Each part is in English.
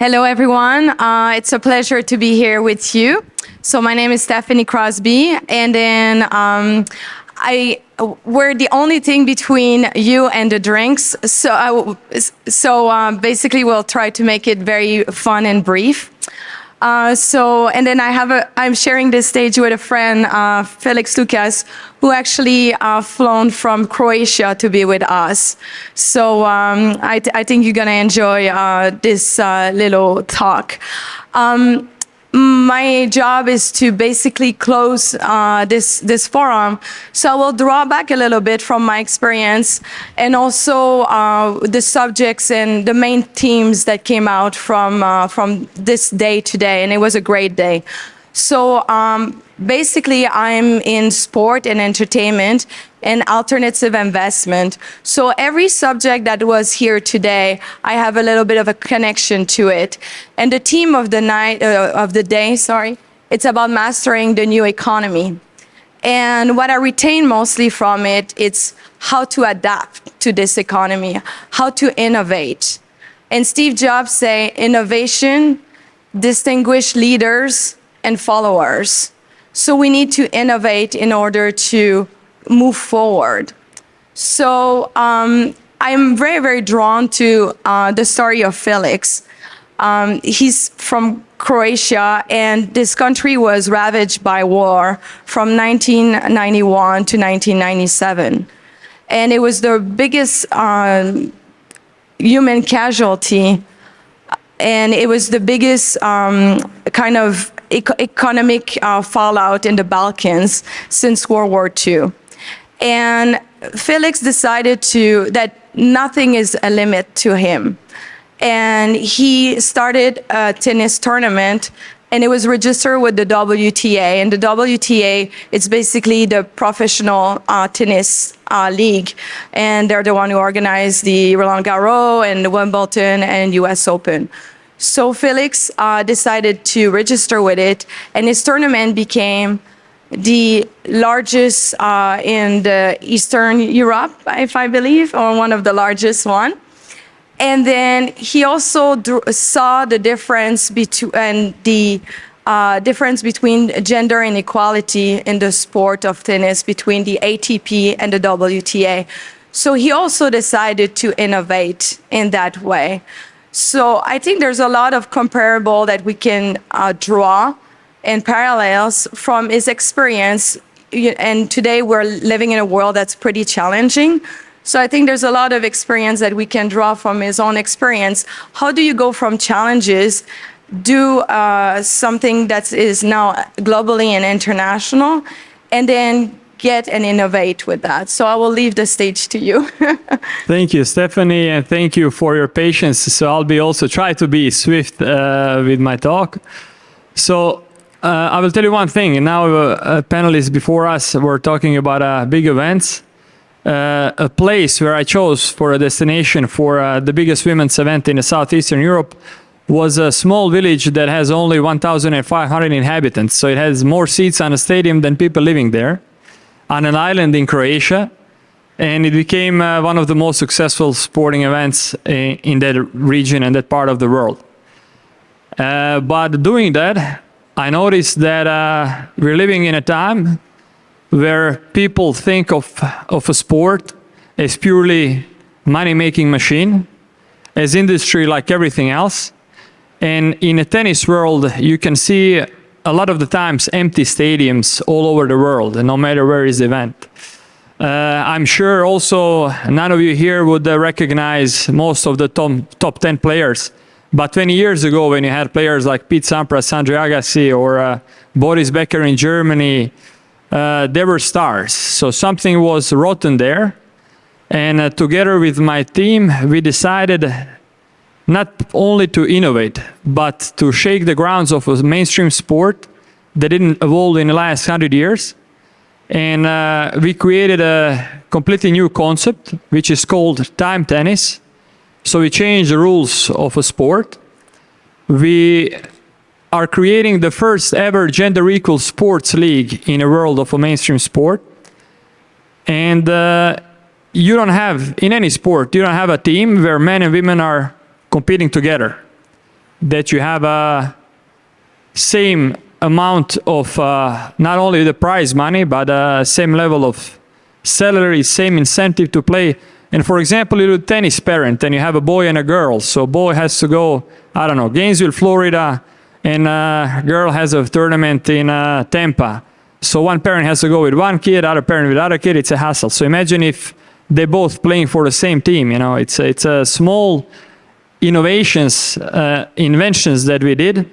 Hello, everyone. It's a pleasure to be here with you. So my name is Stefanie Crosby, and then we're the only thing between you and the drinks. So basically, we'll try to make it very fun and brief. And then I'm sharing this stage with a friend, Feliks, Lukas, who actually flown from Croatia to be with us. So I think you're gonna enjoy this little talk. My job is to basically close this forum. So I will draw back a little bit from my experience and also the subjects and the main themes that came out from this day today, and it was a great day. So basically, I'm in sport and entertainment and alternative investment. So every subject that was here today, I have a little bit of a connection to it. And the theme of the day, it's about mastering the new economy. And what I retain mostly from it, it's how to adapt to this economy, how to innovate. And Steve Jobs say, innovation distinguishes leaders and followers. So we need to innovate in order to move forward. So I'm very, very drawn to the story of Feliks. He's from Croatia, and this country was ravaged by war from 1991 to 1997. And it was the biggest human casualty, and it was the biggest kind of economic fallout in the Balkans since World War II. And Feliks decided that nothing is a limit to him. And he started a tennis tournament, and it was registered with the WTA. And the WTA, it's basically the professional tennis league. And they're the one who organized the Roland Garros and the Wimbledon and US Open. So Feliks decided to register with it, and his tournament became the largest in the Eastern Europe, if I believe, or one of the largest one. And then he also saw the difference between gender inequality in the sport of tennis between the ATP and the WTA. So he also decided to innovate in that way. So I think there's a lot of comparable that we can draw and parallels from his experience. And today we're living in a world that's pretty challenging. So I think there's a lot of experience that we can draw from his own experience. How do you go from challenges, do something that is now globally and international, and then get and innovate with that? So I will leave the stage to you. Thank you, Stefanie, and thank you for your patience. So I'll also try to be swift with my talk. So I will tell you one thing. Now panelists before us were talking about big events. A place where I chose for a destination for the biggest women's event in Southeastern Europe was a small village that has only 1,500 inhabitants. So it has more seats on a stadium than people living there, on an island in Croatia. And it became one of the most successful sporting events in that region and that part of the world. But doing that, I noticed that we're living in a time where people think of a sport as purely money-making machine, as industry like everything else. And in a tennis world, you can see a lot of the times empty stadiums all over the world, no matter where is the event. I'm sure also none of you here would recognize most of the top 10 players. But 20 years ago, when you had players like Pete Sampras, Andre Agassi, or Boris Becker in Germany, they were stars. So something was rotten there. And together with my team, we decided not only to innovate, but to shake the grounds of a mainstream sport that didn't evolve in the last 100 years. And we created a completely new concept, which is called time tennis. So we changed the rules of a sport. We are creating the first ever gender equal sports league in the world of a mainstream sport. And you don't have, in any sport, you don't have a team where men and women are competing together. that you have a same amount of not only the prize money, but same level of salary, same incentive to play. And for example, you're a tennis parent and you have a boy and a girl. So boy has to go, I don't know, Gainesville, Florida, and girl has a tournament in Tampa. So one parent has to go with one kid, other parent with other kid. It's a hassle. So imagine if they're both playing for the same team. You know, it's a small innovations, inventions that we did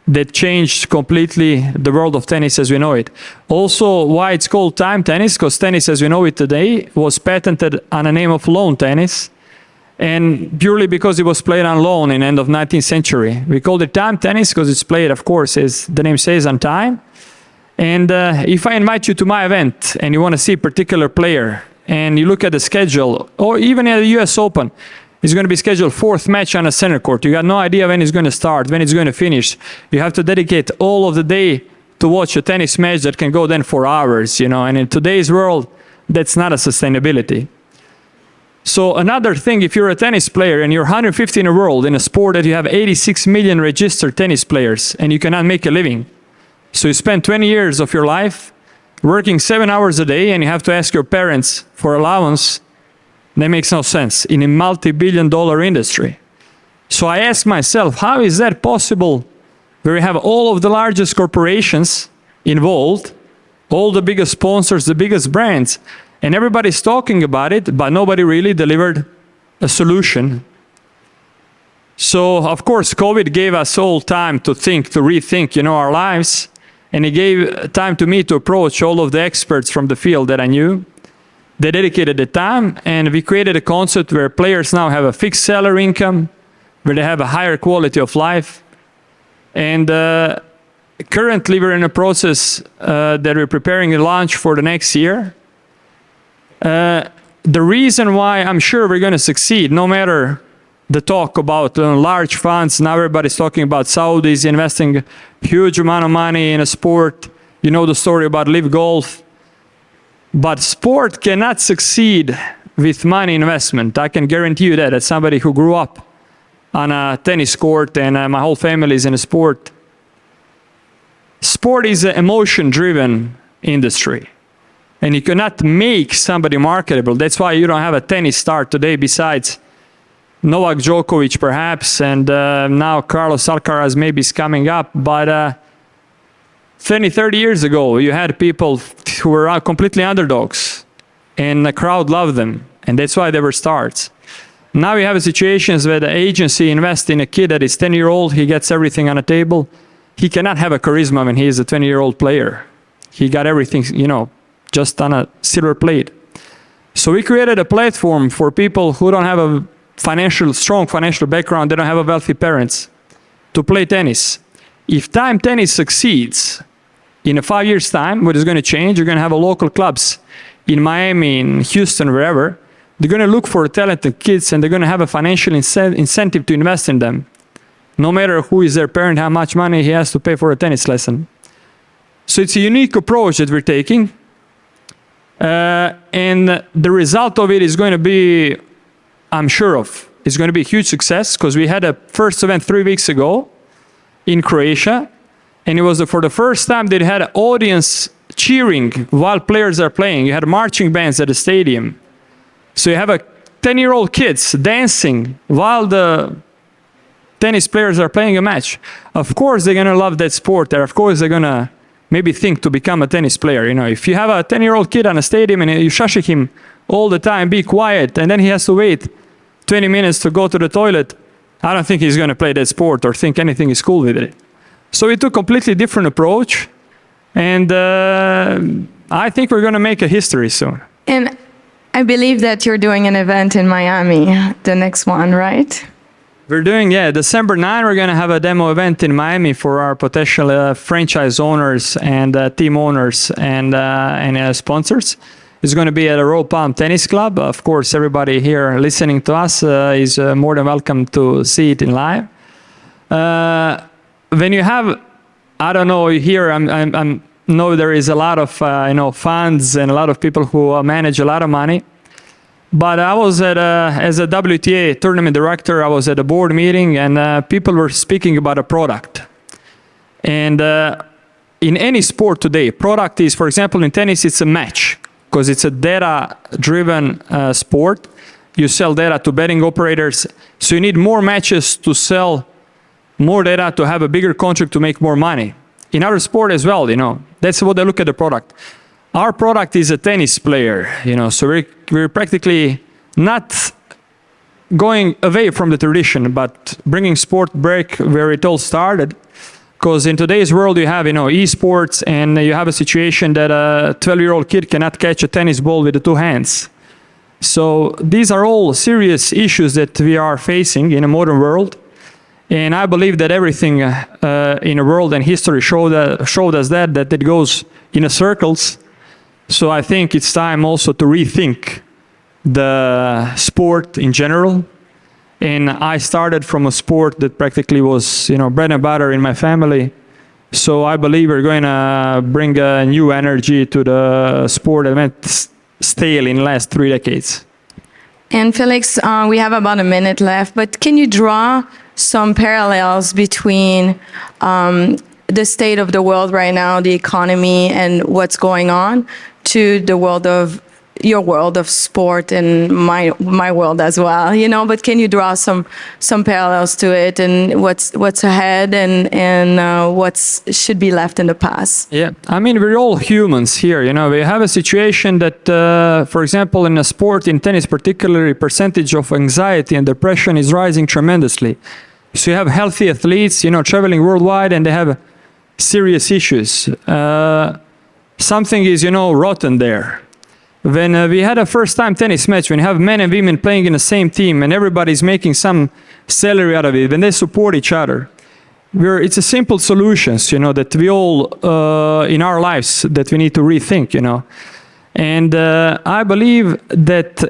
that changed completely the world of tennis as we know it. Also, why it's called time tennis, because tennis as we know it today was patented on the name of lawn tennis, and purely because it was played on lawn in the end of 19th century. We called it time tennis because it's played, of course, as the name says, on time. And if I invite you to my event and you want to see a particular player and you look at the schedule, or even at the US Open, it's going to be scheduled 4th match on a center court. You got no idea when it's going to start, when it's going to finish. You have to dedicate all of the day to watch a tennis match that can go then for hours, you know, and in today's world, that's not a sustainability. So another thing, if you're a tennis player and you're 150 in the world in a sport that you have 86 million registered tennis players and you cannot make a living, so you spend 20 years of your life working 7 hours a day and you have to ask your parents for allowance, that makes no sense in a multi-billion-dollar industry. So I ask myself, how is that possible where we have all of the largest corporations involved, all the biggest sponsors, the biggest brands, and everybody's talking about it, but nobody really delivered a solution. So, of course, COVID gave us all time to think, to rethink, you know, our lives, and it gave time to me to approach all of the experts from the field that I knew. They dedicated the time, and we created a concept where players now have a fixed salary income, where they have a higher quality of life. And currently we're in a process that we're preparing a launch for the next year. The reason why I'm sure we're going to succeed, no matter the talk about large funds, now everybody's talking about Saudis investing a huge amount of money in a sport. You know the story about Live Golf. But sport cannot succeed with money investment. I can guarantee you that, as somebody who grew up on a tennis court and my whole family is in a sport. Sport is an emotion-driven industry. And you cannot make somebody marketable. That's why you don't have a tennis star today besides Novak Djokovic perhaps, and now Carlos Alcaraz maybe is coming up. But 20, 30 years ago, you had people who were completely underdogs, and the crowd loved them, and that's why they were stars. Now you have situations where the agency invests in a kid that is 10-year-old, he gets everything on the table. He cannot have a charisma when he is a 20-year-old player. He got everything, you know, just on a silver plate. So we created a platform for people who don't have a strong financial background, they don't have a wealthy parents, to play tennis. If time tennis succeeds, in a 5 years' time, what is going to change? You're going to have a local clubs in Miami, in Houston, wherever. They're going to look for talented kids, and they're going to have a financial incentive to invest in them. No matter who is their parent, how much money he has to pay for a tennis lesson. So it's a unique approach that we're taking. And the result of it is going to be, I'm sure of, it's going to be a huge success, because we had a first event 3 weeks ago in Croatia. And it was for the first time they had an audience cheering while players are playing. You had marching bands at the stadium. So you have a 10-year-old kids dancing while the tennis players are playing a match. Of course they're going to love that sport. And of course they're going to maybe think to become a tennis player. You know, if you have a 10-year-old kid on a stadium and you shush him all the time, be quiet, and then he has to wait 20 minutes to go to the toilet, I don't think he's going to play that sport or think anything is cool with it. So we took a completely different approach, and I think we're going to make a history soon. And I believe that you're doing an event in Miami, the next one, right? We're doing, December 9, we're going to have a demo event in Miami for our potential franchise owners and team owners and sponsors. It's going to be at a Royal Palm Tennis Club. Of course, everybody here listening to us is more than welcome to see it in live. When you have, I don't know, here I know there is a lot of funds and a lot of people who manage a lot of money. But I was as a WTA tournament director, I was at a board meeting, and people were speaking about a product. And in any sport today, product is, for example, in tennis, it's a match, because it's a data-driven sport. You sell data to betting operators, so you need more matches to sell more data, to have a bigger contract, to make more money. In other sport as well, that's what they look at the product. Our product is a tennis player, so we're practically not going away from the tradition, but bringing sport back where it all started. Because in today's world, you have, esports, and you have a situation that a 12-year-old kid cannot catch a tennis ball with the two hands. So these are all serious issues that we are facing in a modern world. And I believe that everything in the world and history showed us that it goes in circles. So I think it's time also to rethink the sport in general. And I started from a sport that practically was, bread and butter in my family. So I believe we're going to bring a new energy to the sport that went stale in the last 3 decades. And Feliks, we have about a minute left, but can you draw some parallels between the state of the world right now, the economy, and what's going on, to the world of your world of sport and my world as well, but can you draw some parallels to it, and what's ahead, and what should be left in the past? Yeah, I mean, we're all humans here, we have a situation that, for example, in a sport, in tennis particularly, percentage of anxiety and depression is rising tremendously. So you have healthy athletes, traveling worldwide, and they have serious issues. Something is, rotten there. When we had a first-time tennis match, when you have men and women playing in the same team and everybody's making some salary out of it, when they support each other, it's a simple solutions, that we all, in our lives, that we need to rethink, And I believe that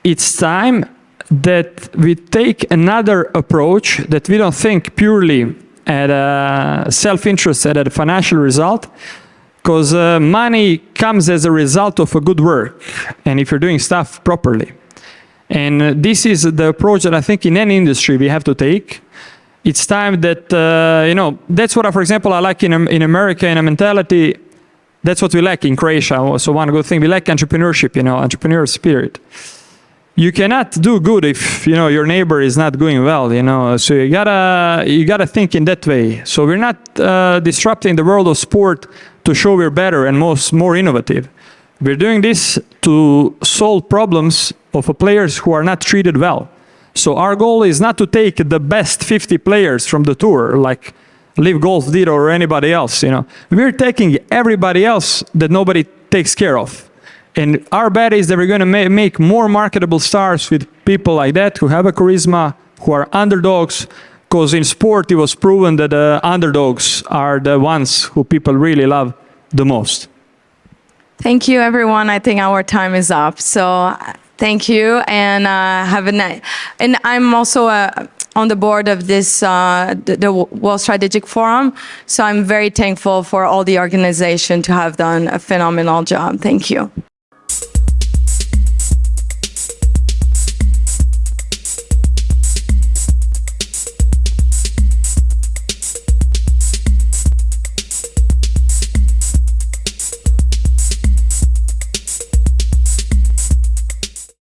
it's time that we take another approach, that we don't think purely at self-interest, at a financial result, because money comes as a result of a good work, and if you're doing stuff properly. And this is the approach that I think in any industry we have to take. It's time that, that's what, for example, I like in America, in a mentality, that's what we lack in Croatia. So one good thing, we lack entrepreneurship, entrepreneurial spirit. You cannot do good if, your neighbor is not doing well, So you gotta think in that way. So we're not disrupting the world of sport to show we're better and more innovative. We're doing this to solve problems of players who are not treated well. So our goal is not to take the best 50 players from the tour, like Live Golf did or anybody else, We're taking everybody else that nobody takes care of. And our bet is that we're going to make more marketable stars with people like that, who have a charisma, who are underdogs, because in sport it was proven that the underdogs are the ones who people really love the most. Thank you, everyone. I think our time is up. So thank you, and have a night. And I'm also on the board of this the World Strategic Forum. So I'm very thankful for all the organization to have done a phenomenal job. Thank you.